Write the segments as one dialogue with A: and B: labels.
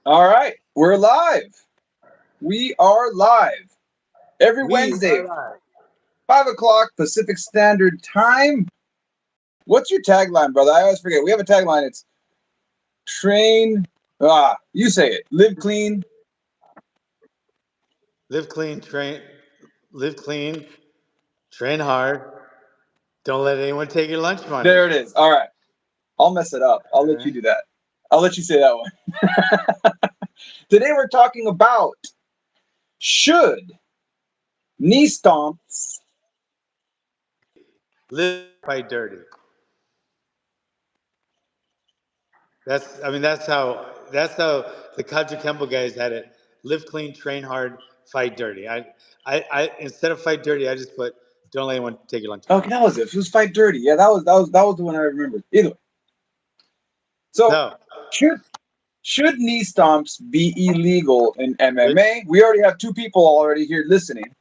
A: All right, we're live. We are live every
B: We
A: Wednesday,
B: are live.
A: 5 o'clock Pacific Standard Time. What's your tagline, brother? I always forget. We have a tagline. It's train. You say it. Live clean.
B: Live clean, train. Live clean, train hard. Don't let anyone take your lunch money.
A: There it is. All right. I'll mess it up. I'll
B: All
A: let you
B: right.
A: do that. I'll let you say that one. Today we're talking about should knee stomps.
B: Live fight dirty. That's how the Kaja Kempo guys had it. Live clean, train hard, fight dirty. I instead of fight dirty, I just put don't let anyone take your lunch
A: Okay,
B: money.
A: that was it. It was fight dirty. Yeah, that was the one I remembered. Either way. So
B: So
A: should Should knee stomps be illegal in
B: good.
A: MMA? We already have two people already here listening.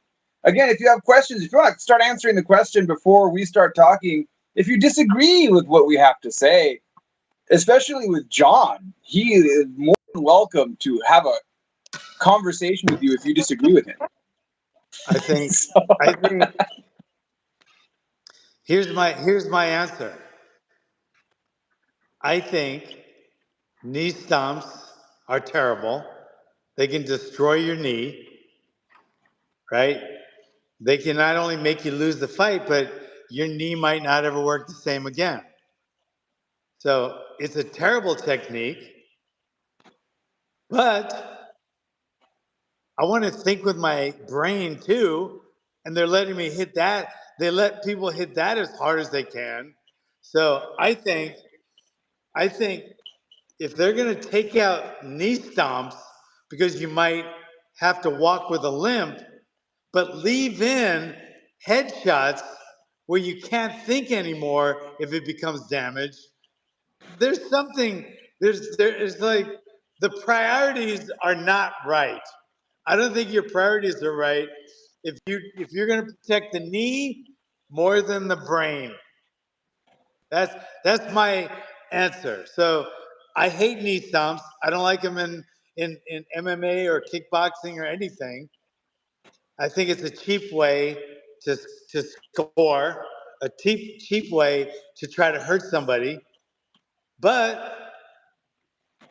A: Again, if you have questions, if you want to start answering the question before we start talking, if you disagree with what we have to say, especially with John, he is more than welcome to have a conversation with you if you disagree with him.
B: I think
A: So,
B: I think here's my answer. I think knee stomps are terrible. They can destroy your knee, right? They can not only make you lose the fight, but your knee might not ever work the same again. So it's a terrible technique, but I want to think with my brain too, and they're letting me hit that. They let people hit that as hard as they can. So I think if they're going to take out knee stomps because you might have to walk with a limp, but leave in headshots where you can't think anymore if it becomes damaged. There's something there's like the priorities are not right. I don't think your priorities are right if you're going to protect the knee more than the brain. That's my answer. So I hate knee stomps. I don't like them in MMA or kickboxing or anything. I think it's a cheap way to to score, a cheap way to try to hurt somebody. But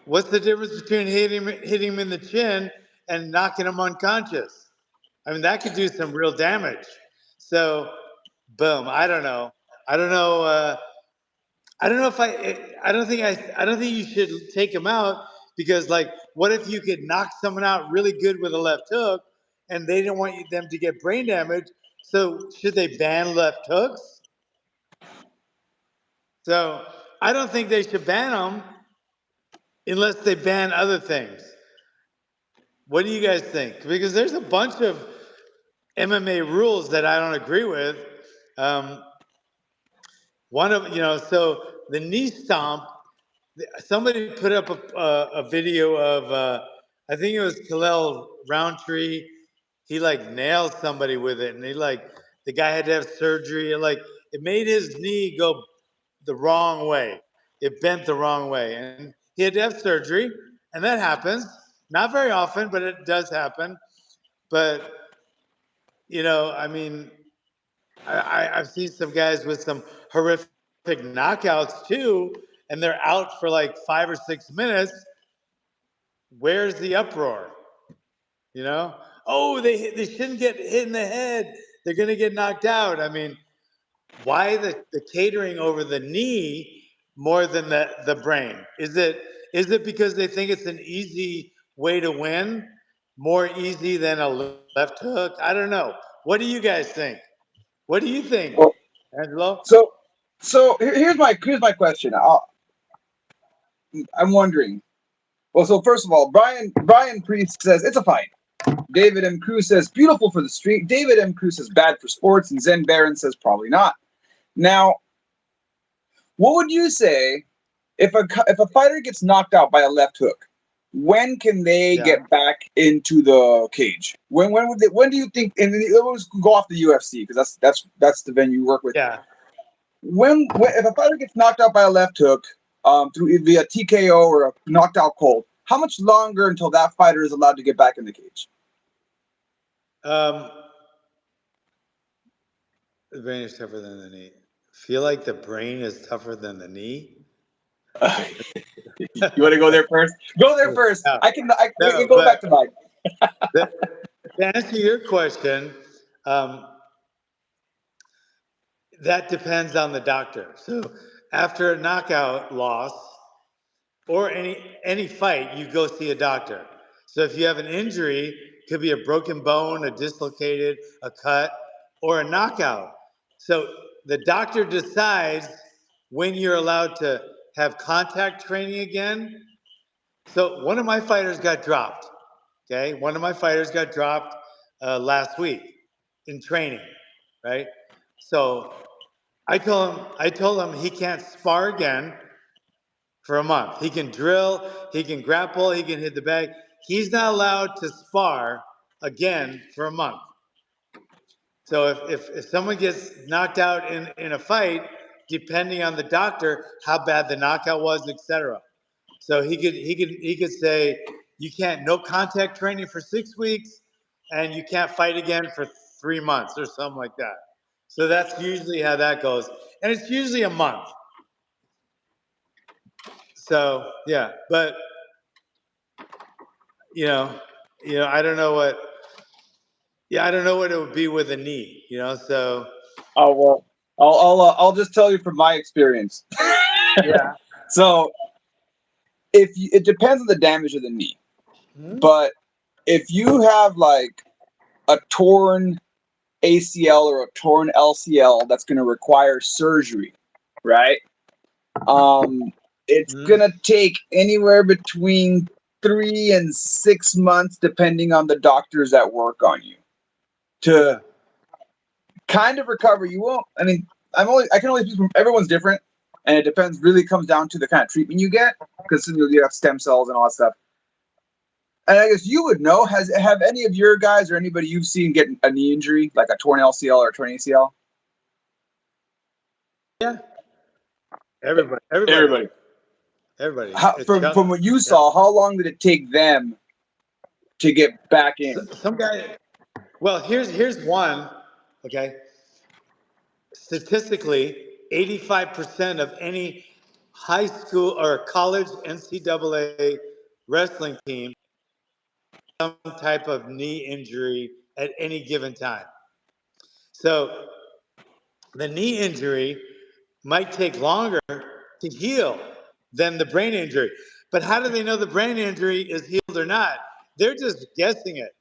B: what's the difference between hitting him in the chin and knocking him unconscious? I mean, that could do some real damage. So, boom. I don't know. I don't know. I don't know if I don't think you should take him out because, like, what if you could knock someone out really good with a left hook, and they don't want them to get brain damage? So, should they ban left hooks? So, I don't think they should ban them unless they ban other things. What do you guys think? Because there's a bunch of MMA rules that I don't agree with. Um, so the knee stomp. Somebody put up a video of I think it was Khalil Roundtree. He like nailed somebody with it, and the guy had to have surgery, and like it made his knee go the wrong way. It bent the wrong way, and he had to have surgery, and that happens. Not very often, but it does happen. But I mean, I've seen some guys with some horrific knockouts too, and they're out for like 5 or 6 minutes. Where's the uproar? You know? Oh, they shouldn't get hit in the head. They're gonna get knocked out. I mean, why the catering over the knee more than the brain? Is it because they think it's an easy way to win? More easy than a left hook? I don't know. What do you guys think? What do you think,
A: well,
B: Angelo?
A: so, here's my question. I'm wondering. Well, so first of all, Brian Priest says it's a fight. David M. Cruz says beautiful for the street. David M. Cruz says bad for sports, and Zen Baron says probably not. Now, what would you say if a fighter gets knocked out by a left hook? When can they
B: Yeah.
A: get back into the cage? When do you think? And let's go off the UFC because that's the venue you work with.
B: Yeah.
A: When if a fighter gets knocked out by a left hook, through via TKO or a knocked out cold, how much longer until that fighter is allowed to get back in the cage?
B: The brain is tougher than the knee. Feel like the brain is tougher than the knee?
A: You want to go there first? Go there first.
B: No,
A: We can
B: no,
A: go back to mine.
B: to answer your question, that depends on the doctor. So after a knockout loss or any fight, you go see a doctor. So if you have an injury, it could be a broken bone, a dislocated, a cut, or a knockout. So the doctor decides when you're allowed to have contact training again. So one of my fighters got dropped. Okay, one of my fighters got dropped last week in training, right? So I told him he can't spar again for a month. He can drill, he can grapple, he can hit the bag. He's not allowed to spar again for a month. So if someone gets knocked out in a fight, depending on the doctor, how bad the knockout was, etc. So he could say you can't no contact training for 6 weeks, and you can't fight again for 3 months or something like that. So that's usually how that goes, and it's usually a month. So yeah, but you know, I don't know what. Yeah, I don't know what it would be with a knee. So
A: Oh well, I'll just tell you from my experience.
B: yeah.
A: So it depends on the damage of the knee,
B: Hmm?
A: but if you have like a torn ACL or a torn LCL that's going to require surgery, right? It's
B: Hmm?
A: gonna take anywhere between 3 and 6 months, depending on the doctors that work on you, to
B: Yeah.
A: kind of recover. You won't. I mean, I can only speak from everyone's different, and it depends. Really comes down to the kind of treatment you get, because you have stem cells and all that stuff. And I guess you would know. Have any of your guys or anybody you've seen get a knee injury, like a torn LCL or a torn ACL?
B: Yeah. Everybody. Everybody.
A: Everybody.
B: Everybody. It's
A: From what you
B: yeah.
A: saw, how long did it take them to get back in?
B: Some guy. Well, here's one. Okay. Statistically, 85% of any high school or college NCAA wrestling team some type of knee injury at any given time. So the knee injury might take longer to heal than the brain injury. But how do they know the brain injury is healed or not? They're just guessing it.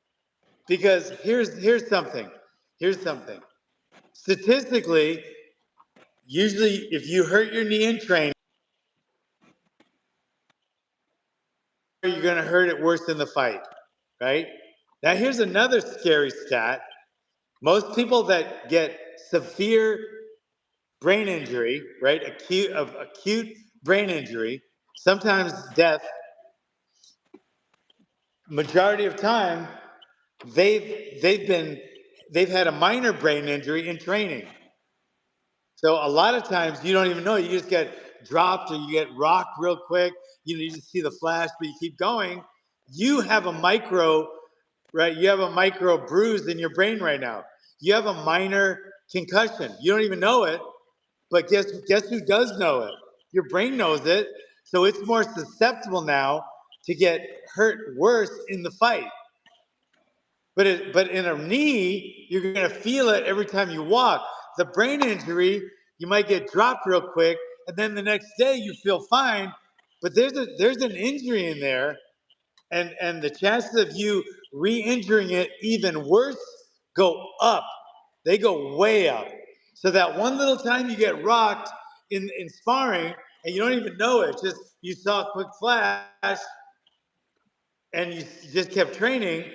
B: Because here's something. Here's something. Statistically, usually if you hurt your knee in training, you're going to hurt it worse in the fight, right? Now here's another scary stat. Most people that get severe brain injury, right? Acute brain injury, sometimes death, majority of time they've had a minor brain injury in training. So a lot of times you don't even know. You just get dropped or you get rocked real quick. You just see the flash, but you keep going. You have a micro, right? You have a micro bruise in your brain right now. You have a minor concussion. You don't even know it, but guess who does know it? Your brain knows it. So it's more susceptible now to get hurt worse in the fight. But in a knee, you're gonna feel it every time you walk. The brain injury, you might get dropped real quick, and then the next day you feel fine. But there's an injury in there, and the chances of you re-injuring it even worse go up. They go way up. So that one little time you get rocked in sparring, and you don't even know it, just you saw a quick flash, and you just kept training,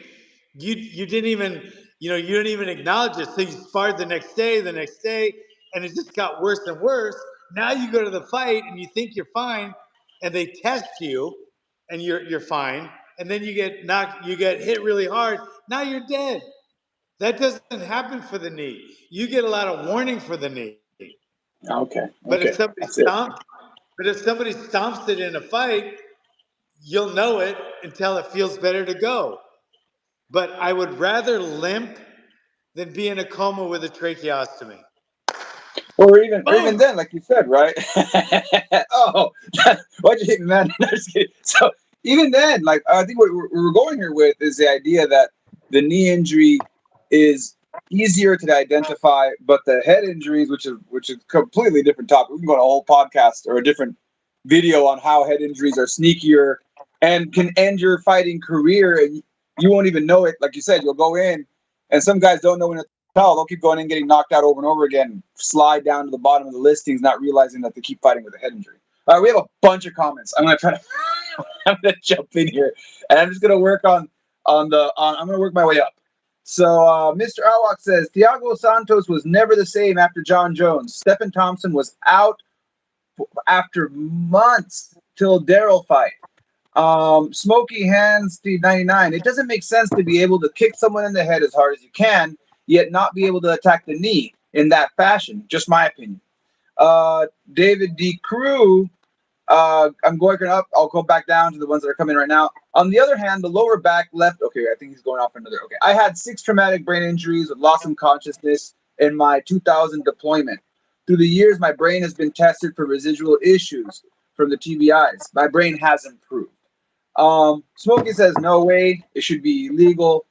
B: you didn't even you didn't even acknowledge it. So you sparred the next day, and it just got worse and worse. Now you go to the fight and you think you're fine, and they test you, and you're fine, and then you get knocked, you get hit really hard. Now you're dead. That doesn't happen for the knee. You get a lot of warning for the knee.
A: Okay,
B: But if
A: okay,
B: somebody
A: that's it.
B: stomps, but if somebody stomps it in a fight, you'll know it until it feels better to go. But I would rather limp than be in a coma with a tracheostomy.
A: Or even
B: Boom.
A: then, like you said, right? Oh, why'd you hit me, man? No, just kidding. So even then, like I think what we're going here with is the idea that the knee injury is easier to identify, but the head injuries, which is completely different topic. We can go on a whole podcast or a different video on how head injuries are sneakier and can end your fighting career, and you won't even know it. Like you said, you'll go in, and some guys don't know when it's tell. They'll keep going in, getting knocked out over and over again, slide down to the bottom of the listings, not realizing that they keep fighting with a head injury. All right, we have a bunch of comments. I'm gonna try to I'm gonna jump in here, and I'm just gonna work I'm gonna work my way up. So Mr. Awak says Thiago Santos was never the same after John Jones. Stephen Thompson was out after months till Daryl fight. Smoky Hands Steve 99. It doesn't make sense to be able to kick someone in the head as hard as you can, yet not be able to attack the knee in that fashion. Just my opinion. David D. Crew. I'm going up. I'll go back down to the ones that are coming right now. On the other hand, the lower back left. Okay, I think he's going off another. Okay, I had 6 traumatic brain injuries with loss of consciousness in my 2000 deployment. Through the years, my brain has been tested for residual issues from the TBIs. My brain has improved. Smokey says no way. It should be illegal.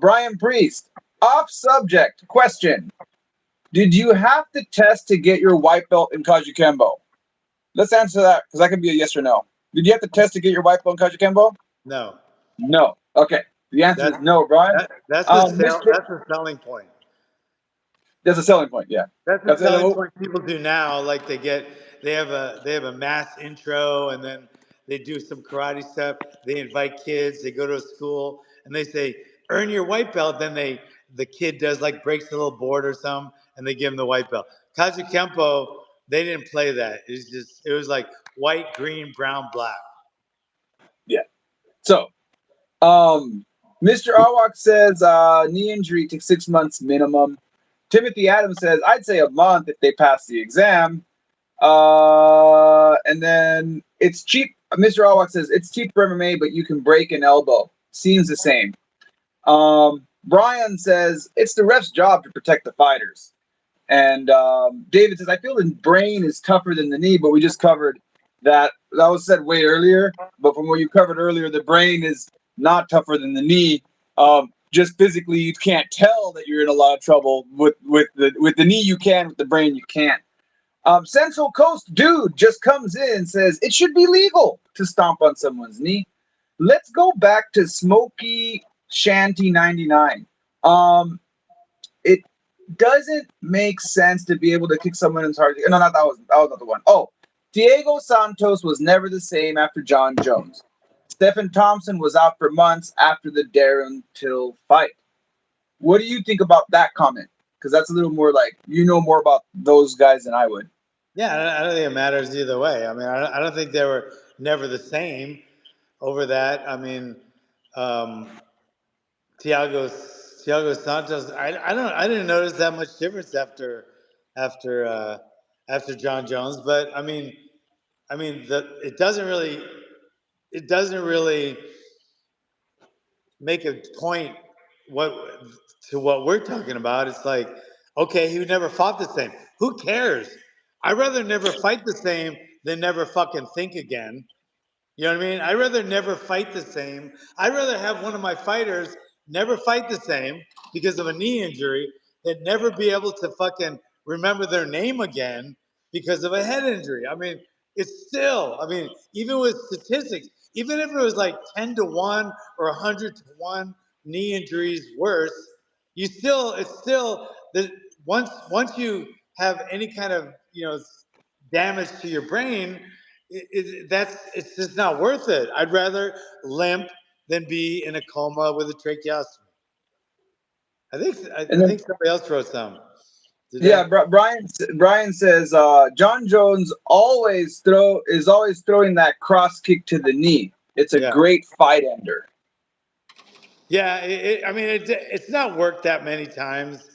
A: Brian Priest. Off subject. Question. Did you have to test to get your white belt in Kajikembo? Let's answer that because that could be a yes or no. Did you have to test to get your white belt in Kajikembo?
B: No.
A: No. Okay. The answer is
B: That's
A: no, Brian.
B: that's the sell.
A: Mr.
B: That's the selling point.
A: That's a selling point. Yeah.
B: That's the
A: That's
B: selling point people do now. Like they have a mass intro, and then they do some karate stuff. They invite kids. They go to a school, and they say, "Earn your white belt." Then the kid does like breaks a little board or something, and they give him the white belt. Kaji Kempo, they didn't play that. It was like white, green, brown, black.
A: Yeah. So, Mr. Awak says knee injury takes 6 months minimum. Timothy Adams says I'd say a month if they pass the exam. And then it's cheap. Mr. Awak says it's cheap for MMA, but you can break an elbow. Seems the same. Brian says it's the ref's job to protect the fighters. And David says I feel the brain is tougher than the knee, but we just covered that. That was said way earlier. But from what you covered earlier, the brain is not tougher than the knee. Just physically, you can't tell that you're in a lot of trouble with the knee. You can, with the brain, you can't. Central Coast dude just comes in and says it should be legal to stomp on someone's knee. Let's go back to Smoky Shanty 99. It doesn't make sense to be able to kick someone in hard. No, not that was not the one. Oh, Diego Santos was never the same after John Jones. Stephen Thompson was out for months after the Darren Till fight. What do you think about that comment? Because that's a little more like you know more about those guys than I would.
B: Yeah, I don't think it matters either way. I mean, I don't think they were never the same over that. I mean, um, Thiago Santos. I didn't notice that much difference after after John Jones. But it doesn't really make a point what to what we're talking about. It's like, okay, he never fought the same. Who cares? I'd rather never fight the same than never fucking think again. You know what I mean? I'd rather never fight the same. I'd rather have one of my fighters never fight the same because of a knee injury than never be able to fucking remember their name again because of a head injury. I mean, it's still, even with statistics, even if it was like 10 to 1 or 100 to 1 knee injuries worse, it's still that once you have any kind of, damage to your brain, it's just not worth it. I'd rather limp than be in a coma with a tracheostomy. I
A: And then
B: think somebody else wrote some. Did
A: yeah,
B: they?
A: Brian says John Jones is always throwing that cross kick to the knee. It's a
B: Yeah,
A: great fight ender.
B: yeah. It's not worked that many times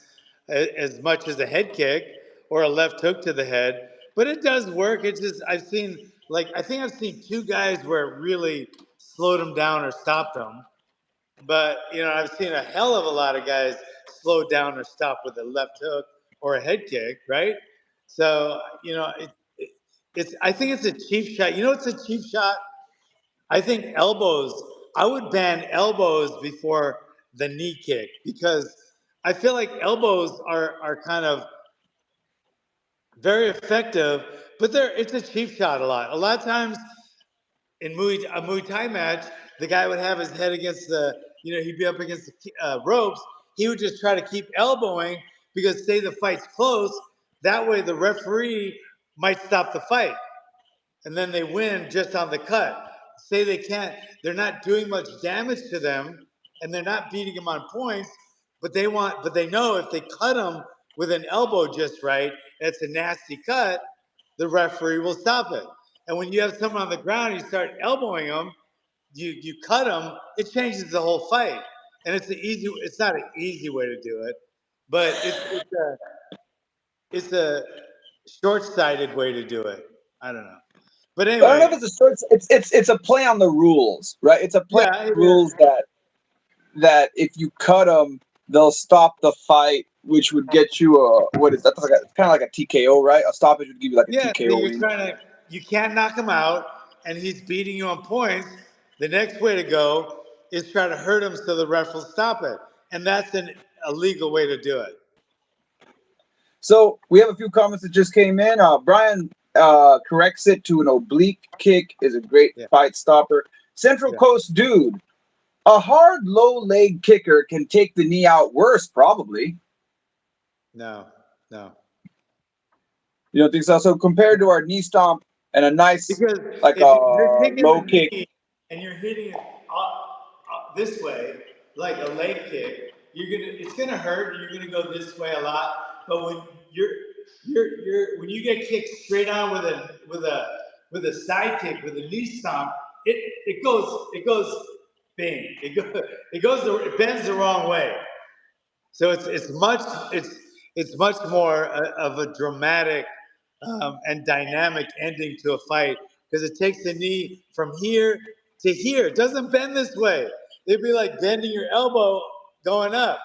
B: as much as a head kick or a left hook to the head, but it does work. It's just I've seen like I think I've seen two guys where it really slowed them down or stopped them. But I've seen a hell of a lot of guys slow down or stop with a left hook or a head kick, right? So it's I think it's a cheap shot. It's a cheap shot. I think elbows. I would ban elbows before the knee kick because I feel like elbows are kind of very effective, but it's a cheap shot a lot. A lot of times in a Muay Thai match, the guy would have his head against he'd be up against the ropes. He would just try to keep elbowing because say the fight's close, that way the referee might stop the fight and then they win just on the cut. Say they're not doing much damage to them and they're not beating them on points, but they know if they cut them with an elbow just right, it's a nasty cut, the referee will stop it. And when you have someone on the ground, you start elbowing them, you cut them, it changes the whole fight. And it's not an easy way to do it, but it's a short-sighted way to do it. I don't know. But
A: But I don't know
B: anyway,
A: if it's a short. It's a play on the rules, right? It's a play
B: yeah,
A: on the rules that if you cut them, they'll stop the fight, which would get you a what is that? That's like kind of like a TKO, right? A stoppage would give you like a
B: yeah.
A: TKO win.
B: You can't knock him out, and he's beating you on points. The next way to go is try to hurt him so the ref will stop it, and that's a legal way to do it.
A: So we have a few comments that just came in. Brian corrects it to an oblique kick is a great
B: Yeah,
A: fight stopper. Central
B: yeah.
A: Coast dude, a hard low leg kicker can take the knee out worse, probably.
B: No, no.
A: You don't think so? So compared to our knee stomp and a nice
B: Because
A: like
B: if you're
A: a
B: taking
A: low
B: the
A: kick.
B: knee and you're hitting it this way, like a leg kick, it's gonna hurt. You're gonna go this way a lot. But when when you get kicked straight on with a side kick with a knee stomp, it goes bing. It bends the wrong way. So it's much more of a dramatic and dynamic ending to a fight because it takes the knee from here to here. It doesn't bend this way. It'd be like bending your elbow going up.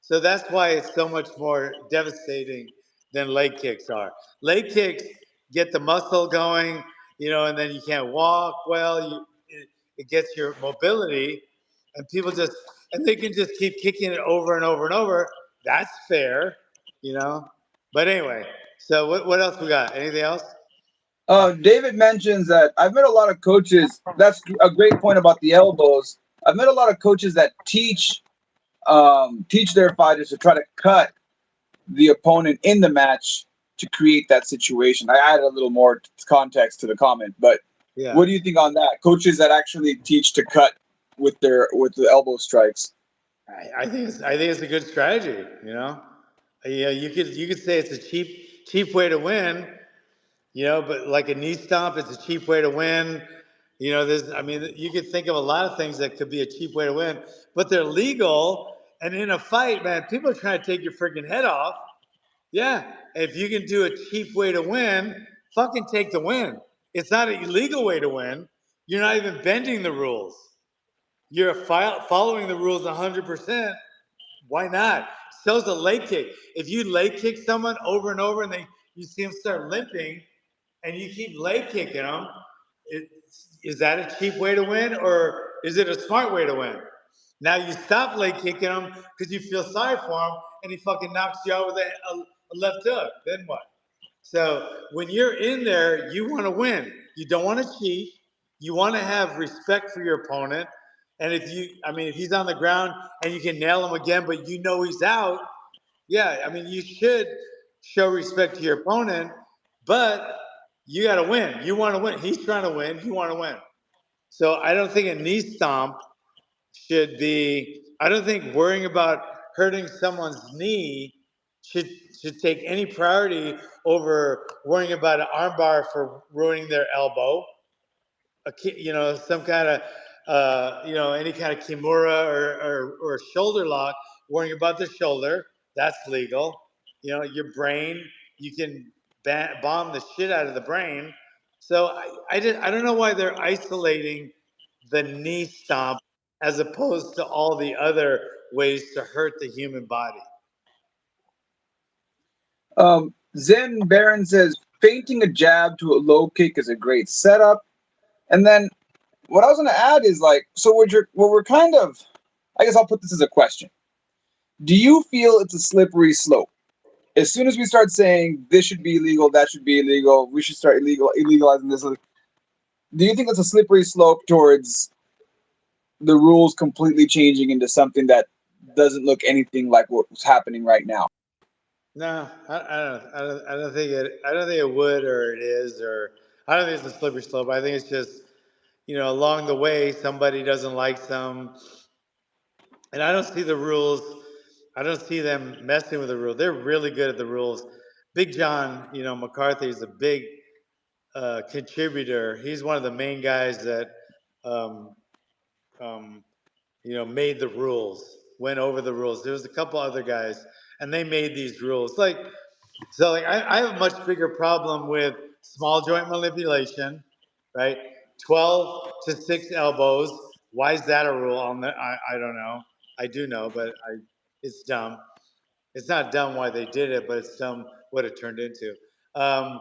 B: So that's why it's so much more devastating than leg kicks are. Leg kicks get the muscle going, and then you can't walk well. It gets your mobility, and they can just keep kicking it over and over and over. That's fair, you know. But anyway, so what else we got? Anything else?
A: David mentions that I've met a lot of coaches. That's a great point about the elbows. I've met a lot of coaches that teach their fighters to try to cut the opponent in the match to create that situation. I added a little more context to the comment, but
B: Yeah.
A: what do you think on that? Coaches that actually teach to cut with the elbow strikes.
B: I think it's a good strategy. Yeah, you could say it's a cheap way to win. But like a knee stomp, it's a cheap way to win. You could think of a lot of things that could be a cheap way to win, but they're legal. And in a fight, man, people are trying to take your freaking head off. Yeah, if you can do a cheap way to win, fucking take the win. It's not an illegal way to win. You're not even bending the rules. You're following the rules 100%. Why not? So's a leg kick. If you leg kick someone over and over and you see them start limping and you keep leg kicking them, is that a cheap way to win or is it a smart way to win? Now you stop leg kicking him because you feel sorry for him and he fucking knocks you out with a left hook. Then what? So when you're in there, you want to win. You don't want to cheat. You want to have respect for your opponent. And if he's on the ground and you can nail him again, but you know he's out, yeah, you should show respect to your opponent, but you got to win. You want to win. He's trying to win. You want to win. So I don't think a knee stomp I don't think worrying about hurting someone's knee should should take any priority over worrying about an armbar for ruining their elbow. Some kind of any kind of kimura or shoulder lock, worrying about the shoulder, that's legal. Your brain, you can bomb the shit out of the brain. So I don't know why they're isolating the knee stomp as opposed to all the other ways to hurt the human body.
A: Zen Baron says feinting a jab to a low kick is a great setup. And then what I was going to add is like, so what we're kind of, I guess I'll put this as a question. Do you feel it's a slippery slope? As soon as we start saying this should be illegal, that should be illegal, we should start illegalizing this. Do you think it's a slippery slope towards the rules completely changing into something that doesn't look anything like what's happening right now?
B: No, I don't think it. I don't think it would, or it is, or I don't think it's a slippery slope. I think it's just, along the way somebody doesn't like some, and I don't see the rules. I don't see them messing with the rules. They're really good at the rules. Big John, McCarthy is a big contributor. He's one of the main guys that, um, um, made the rules, went over the rules. There was a couple other guys, and they made these rules. Like I have a much bigger problem with small joint manipulation, right? 12 to 6 elbows. Why is that a rule? I don't know. I do know, but it's dumb. It's not dumb why they did it, but it's dumb what it turned into. Um,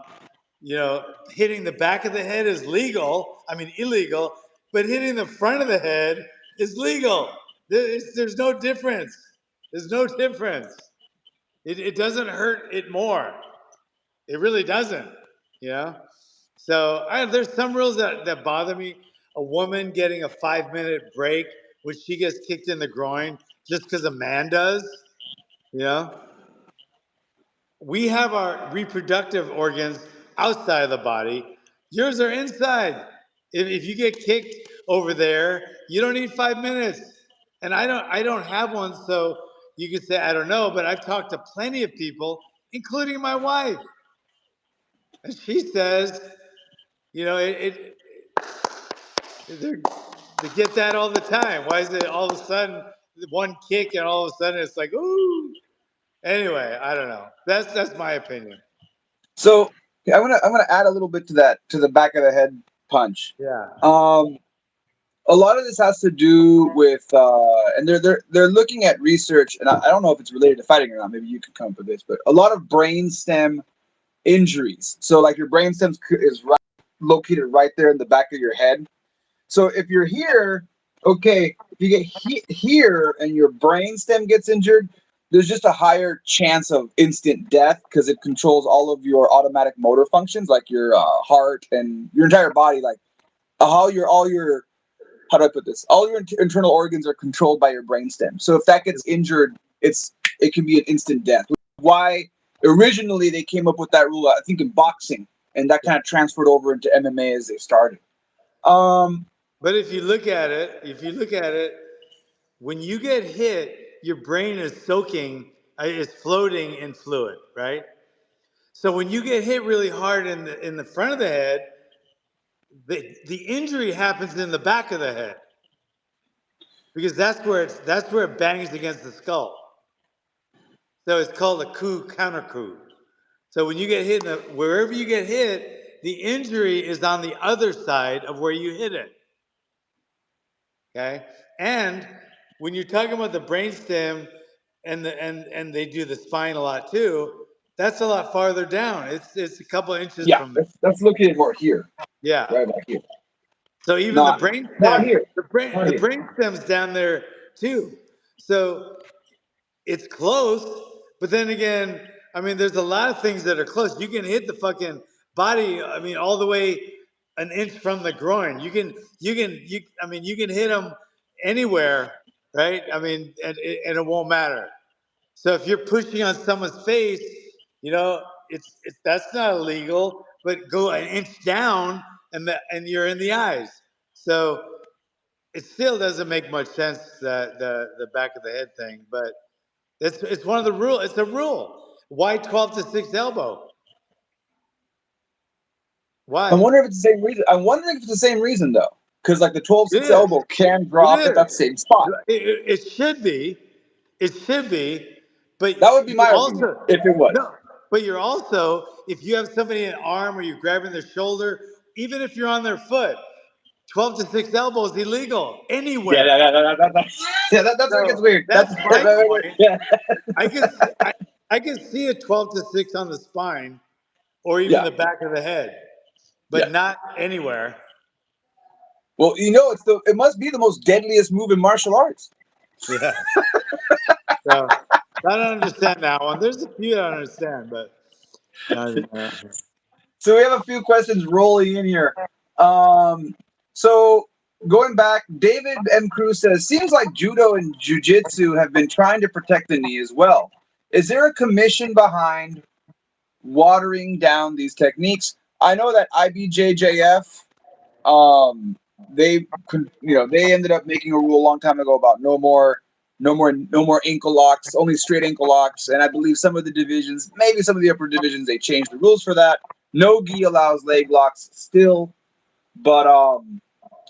B: Hitting the back of the head is legal. I mean, illegal, but hitting the front of the head is legal. There's no difference. There's no difference. It doesn't hurt it more. It really doesn't, you know? So there's some rules that bother me. A woman getting a 5-minute break when she gets kicked in the groin just because a man does, you know? We have our reproductive organs outside of the body. Yours are inside. If you get kicked over there, you don't need 5 minutes. And I don't have one, so you can say I don't know, but I've talked to plenty of people, including my wife. And she says, you know, they get that all the time. Why is it all of a sudden one kick and all of a sudden it's like, ooh? Anyway, I don't know. That's my opinion.
A: So I'm gonna add a little bit to that, to the back of the head punch.
B: Yeah.
A: A lot of this has to do with and they're looking at research, and I don't know if it's related to fighting or not. Maybe you could come up with this, but a lot of brainstem injuries. So like your brainstem is located right there in the back of your head. So if you're here, okay, if you get hit here and your brainstem gets injured, there's just a higher chance of instant death because it controls all of your automatic motor functions, like your heart and your entire body. Like all your how do I put this? All your internal organs are controlled by your brainstem. So if that gets injured, it can be an instant death. Why originally they came up with that rule, I think in boxing, and that kind of transferred over into MMA as they started.
B: But if you look at it, when you get hit, your brain is is floating in fluid, right? So when you get hit really hard in the front of the head, the injury happens in the back of the head because that's where it bangs against the skull. So it's called a coup counter coup. So when you get hit wherever you get hit, the injury is on the other side of where you hit it. Okay, and when you're talking about the brainstem and they do the spine a lot too, that's a lot farther down. It's a couple inches
A: Yeah,
B: from there.
A: that's located more here,
B: Yeah.
A: right back here.
B: So even the
A: Not not
B: brainstem,
A: here.
B: the brain
A: Not
B: the
A: here.
B: brainstem's down there too. So it's close, but then again, I mean, there's a lot of things that are close. You can hit the fucking body. I mean, all the way an inch from the groin. I mean, you can hit them anywhere, right? I mean, and it won't matter. So if you're pushing on someone's face, it's that's not illegal. But go an inch down, and you're in the eyes. So it still doesn't make much sense, the back of the head thing, but it's one of the rule. It's a rule. Why 12 to 6 elbow?
A: I'm
B: Why?
A: wondering if it's the same reason. I'm wondering if it's the same reason though, because like the 12
B: It
A: 6
B: is.
A: elbow can
B: It
A: drop at
B: is.
A: that same spot.
B: It should be. It should be. But
A: That would be
B: you
A: my argument
B: also
A: if it was.
B: no. But you're also, if you have somebody in an arm or you're grabbing their shoulder even if you're on their foot, 12 to 6 elbow is illegal
A: Yeah,
B: anywhere.
A: that's where it gets
B: So
A: weird.
B: that's my point.
A: Yeah,
B: I can I can see a 12 to 6 on the spine or even
A: yeah,
B: the back of the head,
A: yeah.
B: but not anywhere.
A: Well, it must be the most deadliest move in martial arts.
B: Yeah. So I don't understand that one. There's a few I don't understand, but
A: So we have a few questions rolling in here. So going back, David M. Cruz says, seems like judo and jiu-jitsu have been trying to protect the knee as well. Is there a commission behind watering down these techniques? I know that IBJJF, um, they ended up making a rule a long time ago about no more ankle locks, only straight ankle locks. And I believe some of the divisions, maybe some of the upper divisions, they changed the rules for that. No gi allows leg locks still, but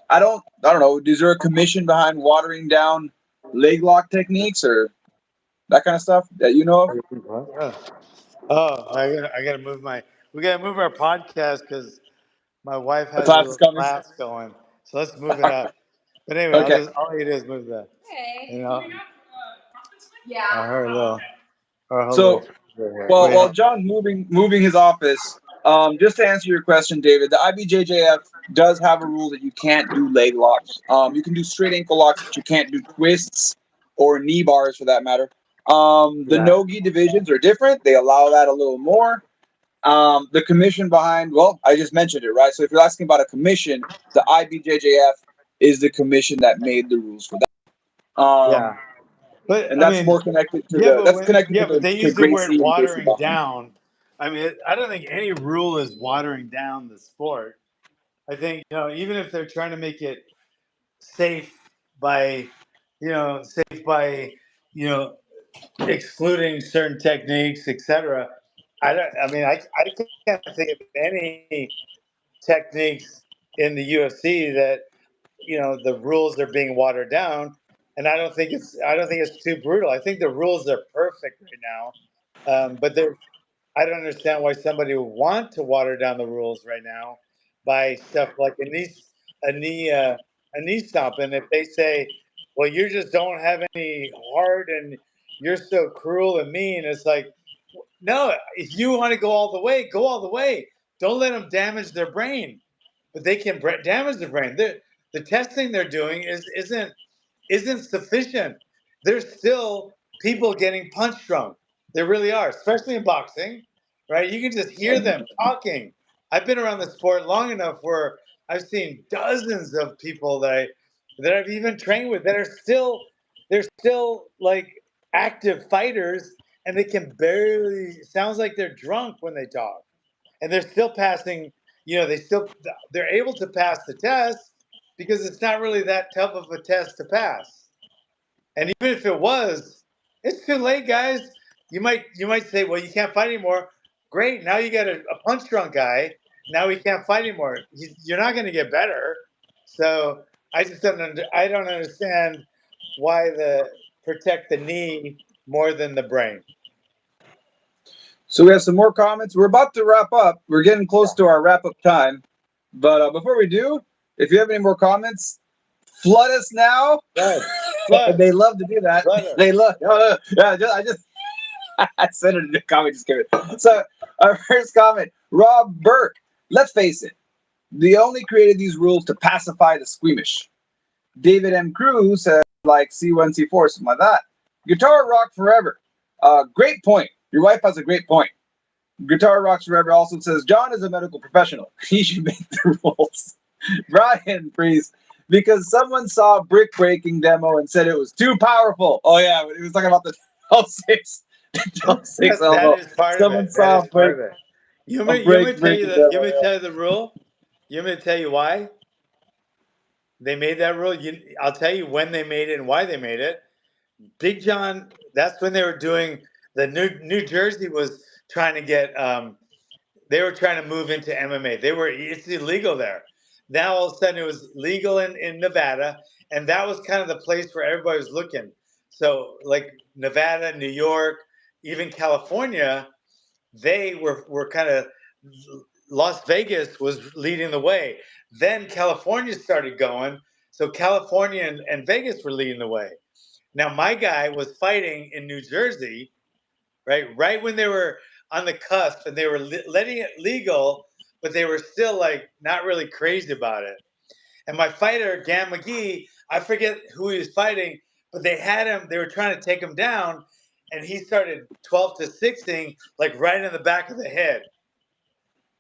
A: I don't know. Is there a commission behind watering down leg lock techniques or that kind of stuff that you know of?
B: oh, I gotta move we gotta move our podcast because my wife
A: A
B: has a
A: class is
B: little
A: coming.
B: class going. So let's move it up. But anyway,
A: Okay.
B: all I do is move that. Okay. You know, her
A: So
B: little here.
A: while
B: Wait.
A: John's moving his office, just to answer your question, David, the IBJJF does have a rule that you can't do leg locks. You can do straight ankle locks, but you can't do twists or knee bars for that matter. The
B: Yeah.
A: no-gi divisions are different; they allow that a little more. The commission behind, well, I just mentioned it, right? So if you're asking about a commission, the IBJJF is the commission that made the rules for that.
B: Yeah. But
A: And
B: I
A: that's
B: mean,
A: more connected to the that's connected to
B: but
A: the
B: they
A: to
B: use the word
A: Gracie and Casey
B: watering
A: Bond.
B: down. I mean, I don't think any rule is watering down the sport. I think, even if they're trying to make it safe by, safe by, you know, excluding certain techniques, etc. I don't. I mean, I can't think of any techniques in the UFC that the rules are being watered down, and I don't think it's too brutal. I think the rules are perfect right now, but I don't understand why somebody would want to water down the rules right now by stuff like a knee, a knee stomp. And if they say, "Well, you just don't have any heart and you're so cruel and mean," it's like, no. If you want to go all the way, go all the way. Don't let them damage their brain. But they can damage the brain. The testing they're doing isn't sufficient. There's still people getting punch drunk. There really are, especially in boxing, right? You can just hear them talking. I've been around the sport long enough where I've seen dozens of people that I've even trained with that are they're still like active fighters, and they can barely sounds like they're drunk when they talk, and they're still passing. They're able to pass the test because it's not really that tough of a test to pass. And even if it was, it's too late, guys. You might say, well, you can't fight anymore. Great, now you got a punch drunk guy. Now he can't fight anymore. You're not going to get better. So I don't understand why the protect the knee more than the brain.
A: So we have some more comments. We're about to wrap up. We're getting close to our wrap up time. But before we do, if you have any more comments, flood us now.
B: Flood,
A: They love to do that.
B: flood.
A: They love. Yeah, I just I said it in the comment. Just kidding. So our first comment, Rob Burke. Let's face it, they only created these rules to pacify the squeamish. David M. Cruz said like C1, C4, something like that. Guitar rock forever. Great point. Your wife has a great point. Guitar Rocks Forever also says John is a medical professional. He should make the rules. Brian Priest, because someone saw a brick breaking demo and said it was too powerful. Oh yeah, he was talking about the 12-6, 12-6
B: That
A: elbow.
B: is part of
A: Someone
B: it. That
A: saw
B: is part of it.
A: a
B: You want
A: break
B: me to tell you
A: breaking
B: the you
A: demo.
B: want me to
A: Yeah.
B: tell you the rule? You want me to tell you why they made that rule? I'll tell you when they made it and why they made it. Big John. That's when they were doing the New Jersey was trying to get. They were trying to move into MMA. It's illegal there. Now all of a sudden it was legal in Nevada, and that was kind of the place where everybody was looking. So like Nevada, New York, even California, they were kind of Las Vegas was leading the way. Then California started going. So California and Vegas were leading the way. Now, my guy was fighting in New Jersey, right when they were on the cusp and they were letting it legal, but they were still like not really crazy about it. And my fighter, Gam McGee, I forget who he was fighting, but they had him, they were trying to take him down, and he started 12 to 6ing, like right in the back of the head.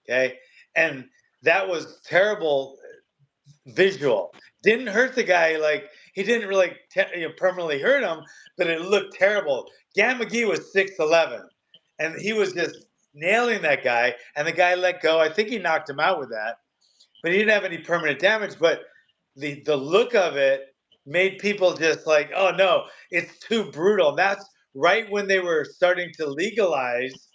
B: Okay. And that was terrible visual. Didn't hurt the guy, like he didn't really permanently hurt him, but it looked terrible. Gam McGee was 6'11", and he was just nailing that guy, and the guy let go. I think he knocked him out with that, but he didn't have any permanent damage. But the look of it made people just like, oh no, it's too brutal. And that's right when they were starting to legalize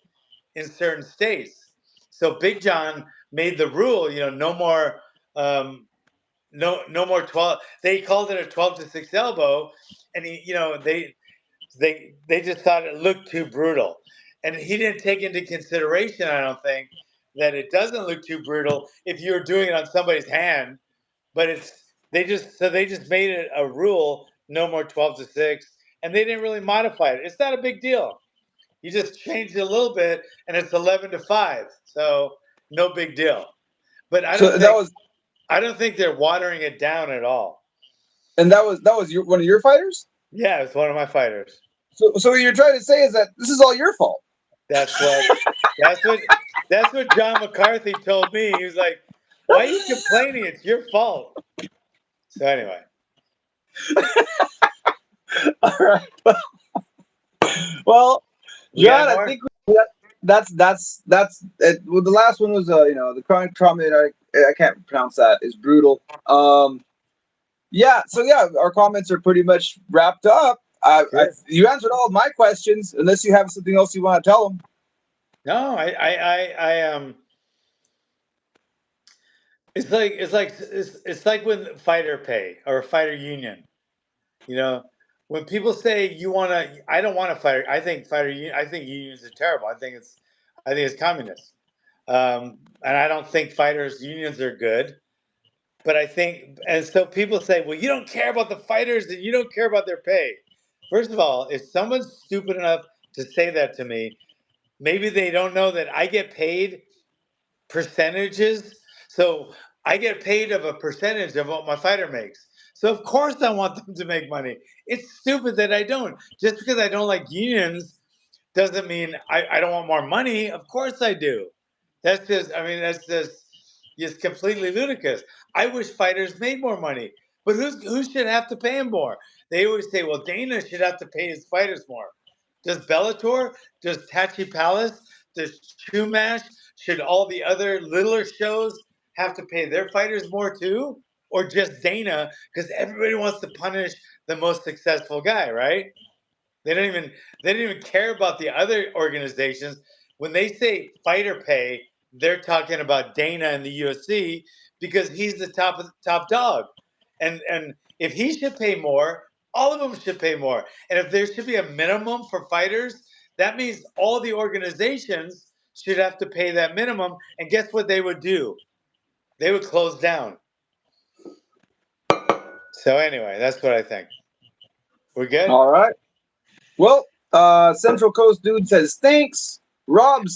B: in certain states. So Big John made the rule, no more, no more 12. They called it a 12 to 6 elbow, and they just thought it looked too brutal, and he didn't take into consideration, I don't think, that it doesn't look too brutal if you're doing it on somebody's hand, but they just made it a rule, no more 12 to 6, and they didn't really modify it. It's not a big deal. You just changed it a little bit, and it's 11 to 5, so no big deal. But I don't think they're watering it down at all.
A: And that was one of your fighters?
B: Yeah, it's one of my fighters.
A: So what you're trying to say is that this is all your fault.
B: That's what John McCarthy told me. He was like, "Why are you complaining? It's your fault." So anyway.
A: All right. Well, John, I think that's it. Well, the last one was the chronic trauma. I can't pronounce that. Is brutal. Yeah. So yeah, our comments are pretty much wrapped up. You answered all of my questions, unless you have something else you want to tell them.
B: No, I It's like when fighter pay or fighter union. When people say I don't want to fight. I think unions are terrible. I think it's communist. And I don't think fighters unions are good. But I think, and so people say, well, you don't care about the fighters and you don't care about their pay. First of all, if someone's stupid enough to say that to me, maybe they don't know that I get paid percentages. So I get paid of a percentage of what my fighter makes. So of course I want them to make money. It's stupid that I don't. Just because I don't like unions doesn't mean I don't want more money. Of course I do. That's just completely ludicrous. I wish fighters made more money, but who should have to pay them more? They always say, well, Dana should have to pay his fighters more. Does Bellator? Does Tachi Palace? Does Chumash? Should all the other littler shows have to pay their fighters more too? Or just Dana? Because everybody wants to punish the most successful guy, right? They don't even care about the other organizations. When they say fighter pay, they're talking about Dana and the UFC because he's the top dog. And if he should pay more, all of them should pay more. And if there should be a minimum for fighters, that means all the organizations should have to pay that minimum. And guess what they would do? They would close down. So anyway, that's what I think. We're good?
A: All right. Well, Central Coast Dude says, thanks. Rob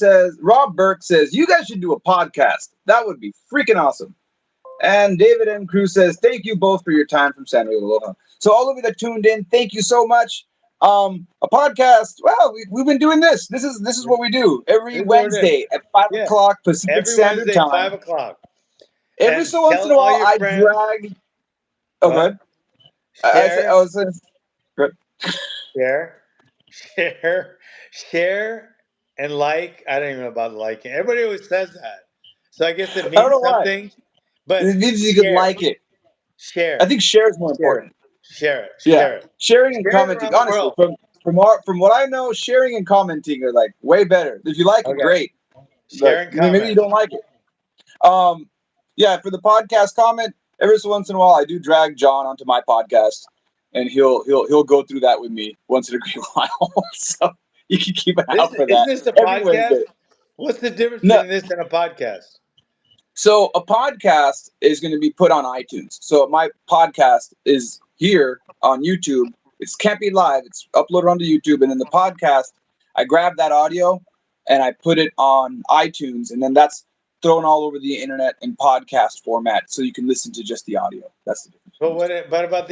A: Burke says, you guys should do a podcast. That would be freaking awesome. And David M. Cruz says, thank you both for your time from San Diego. Aloha. So all of you that tuned in, thank you so much. A podcast. Well, we've been doing this. This is what we do every Wednesday at 5 o'clock Pacific Standard Time.
B: 5 o'clock.
A: Every so once in a while, I drag. Oh, good.
B: Share, and like. I don't even know about liking. Everybody always says that. So I guess it means something.
A: Why.
B: But
A: it means you can like it.
B: Share.
A: I think share is more important.
B: Share it.
A: Yeah. Sharing and commenting. Honestly, from what I know, sharing and commenting are like way better. If you like it, great.
B: Share and comment.
A: Maybe you don't like it. Yeah, for the podcast comment, every so once in a while I do drag John onto my podcast, and he'll go through that with me once in a while. So you can keep an eye out for that.
B: Isn't this a podcast? What's the difference between this and a podcast?
A: So a podcast is going to be put on iTunes. So my podcast is here on YouTube. It can't be live. It's uploaded onto YouTube, and then the podcast, I grab that audio and I put it on iTunes, and then that's thrown all over the internet in podcast format, so you can listen to just the audio. That's the difference.
B: But what about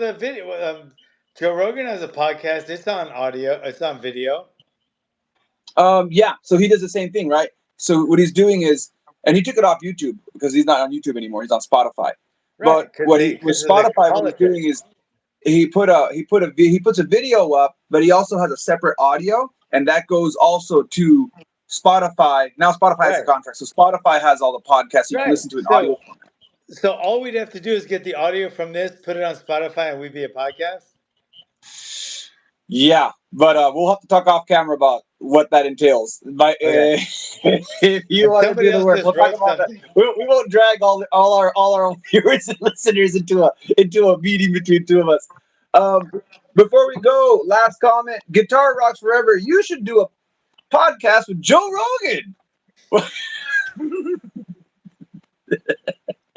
B: the video? Joe Rogan has a podcast. It's on audio. It's on video.
A: Yeah. So he does the same thing, right? So what he's doing is, and he took it off YouTube because he's not on YouTube anymore. He's on Spotify.
B: Right.
A: But what with
B: of the
A: Spotify, what he's
B: politics.
A: doing is he puts a video up, but he also has a separate audio, and that goes also to Spotify. Now Spotify has the
B: Right.
A: contract, so Spotify has all the podcasts. You can
B: Right.
A: listen to an audio.
B: So all we'd have to do is get the audio from this, put it on Spotify, and we'd be a podcast.
A: Yeah, but we'll have to talk off camera about what that entails. But
B: Okay.
A: if you want to
B: Somebody
A: do the
B: else
A: work,
B: just
A: we'll talk
B: wrote
A: about that.
B: something.
A: We won't drag all our viewers and listeners into a meeting between two of us. Before we go, last comment: Guitar rocks forever. You should do a podcast with Joe Rogan.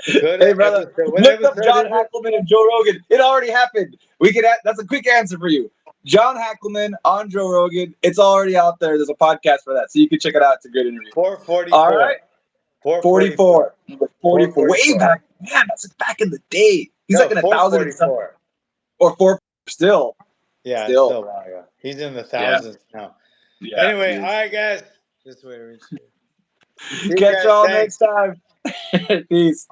B: Good
A: Hey, brother,
B: episode. What
A: look up
B: episode
A: John
B: is it?
A: Hackleman and Joe Rogan. It already happened. That's a quick answer for you. John Hackleman on Joe Rogan. It's already out there. There's a podcast for that, so you can check it out. It's a good interview.
B: 444.
A: All right, 44. 44. Way
B: 444.
A: back. Man, that's back in the day. He's
B: No,
A: like in 1,000 and something.
B: 444.
A: Or 4 still.
B: Yeah,
A: Still.
B: it's still a while ago. He's in the thousands now.
A: Yeah.
B: Anyway,
A: he
B: all
A: is.
B: right, guys. Just wait a minute. See you
A: Catch
B: guys,
A: y'all
B: thanks.
A: next time. Peace.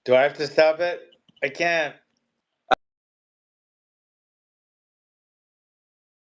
B: Do I have to stop it? I can't.